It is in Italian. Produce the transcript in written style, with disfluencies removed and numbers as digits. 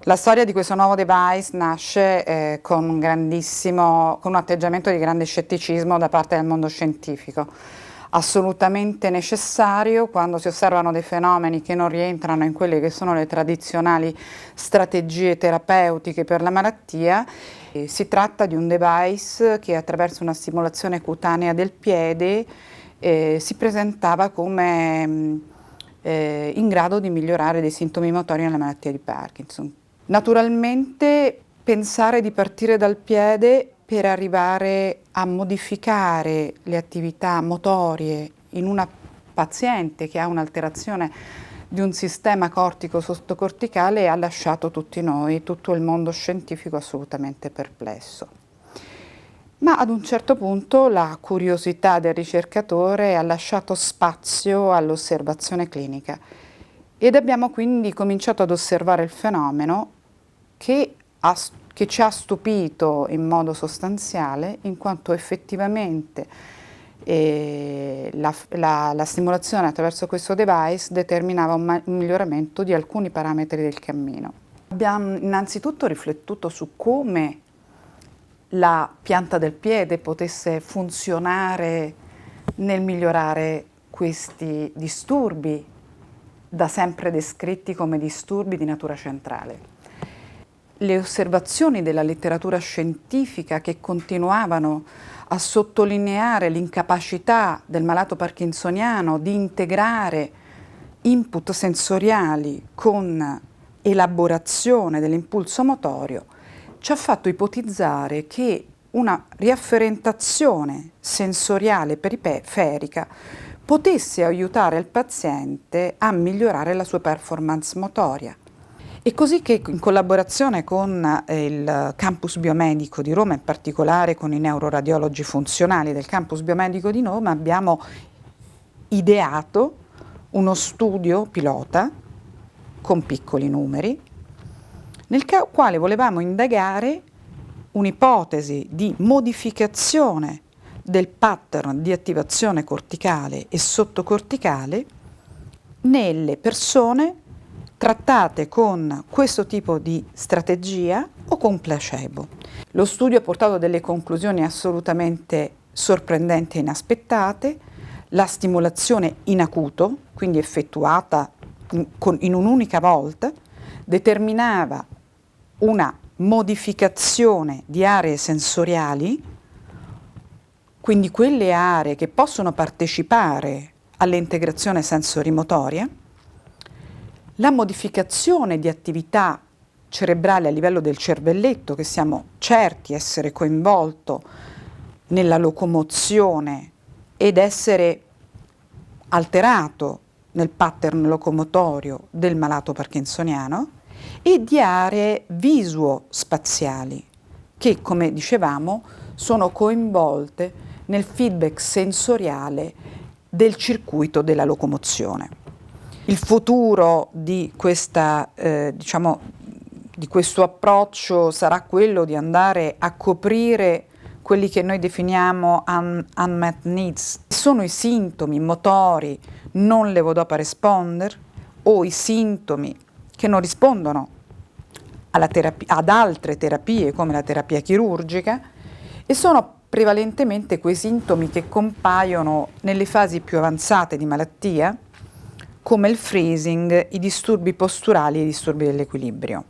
La storia di questo nuovo device nasce con un atteggiamento di grande scetticismo da parte del mondo scientifico, assolutamente necessario quando si osservano dei fenomeni che non rientrano in quelle che sono le tradizionali strategie terapeutiche per la malattia. Si tratta di un device che attraverso una stimolazione cutanea del piede si presentava come in grado di migliorare dei sintomi motori nella malattia di Parkinson. Naturalmente pensare di partire dal piede per arrivare a modificare le attività motorie in una paziente che ha un'alterazione di un sistema cortico-sottocorticale ha lasciato tutti noi, tutto il mondo scientifico assolutamente perplesso. Ma ad un certo punto la curiosità del ricercatore ha lasciato spazio all'osservazione clinica ed abbiamo quindi cominciato ad osservare il fenomeno che ci ha stupito in modo sostanziale, in quanto effettivamente la stimolazione attraverso questo device determinava un miglioramento di alcuni parametri del cammino. Abbiamo innanzitutto riflettuto su come la pianta del piede potesse funzionare nel migliorare questi disturbi, da sempre descritti come disturbi di natura centrale. Le osservazioni della letteratura scientifica che continuavano a sottolineare l'incapacità del malato parkinsoniano di integrare input sensoriali con elaborazione dell'impulso motorio ci ha fatto ipotizzare che una riafferentazione sensoriale periferica potesse aiutare il paziente a migliorare la sua performance motoria. E così che in collaborazione con il Campus Biomedico di Roma, in particolare con i neuroradiologi funzionali del Campus Biomedico di Roma, abbiamo ideato uno studio pilota con piccoli numeri, nel quale volevamo indagare un'ipotesi di modificazione del pattern di attivazione corticale e sottocorticale nelle persone trattate con questo tipo di strategia o con placebo. Lo studio ha portato a delle conclusioni assolutamente sorprendenti e inaspettate. La stimolazione in acuto, quindi effettuata in un'unica volta, determinava una modificazione di aree sensoriali, quindi quelle aree che possono partecipare all'integrazione sensorimotoria, la modificazione di attività cerebrale a livello del cervelletto, che siamo certi essere coinvolto nella locomozione ed essere alterato nel pattern locomotorio del malato parkinsoniano, e di aree visuo-spaziali che, come dicevamo, sono coinvolte nel feedback sensoriale del circuito della locomozione. Il futuro di questo approccio sarà quello di andare a coprire quelli che noi definiamo unmet needs. Sono i sintomi motori non levodopa responder o i sintomi che non rispondono ad altre terapie come la terapia chirurgica, e sono prevalentemente quei sintomi che compaiono nelle fasi più avanzate di malattia, come il freezing, i disturbi posturali e i disturbi dell'equilibrio.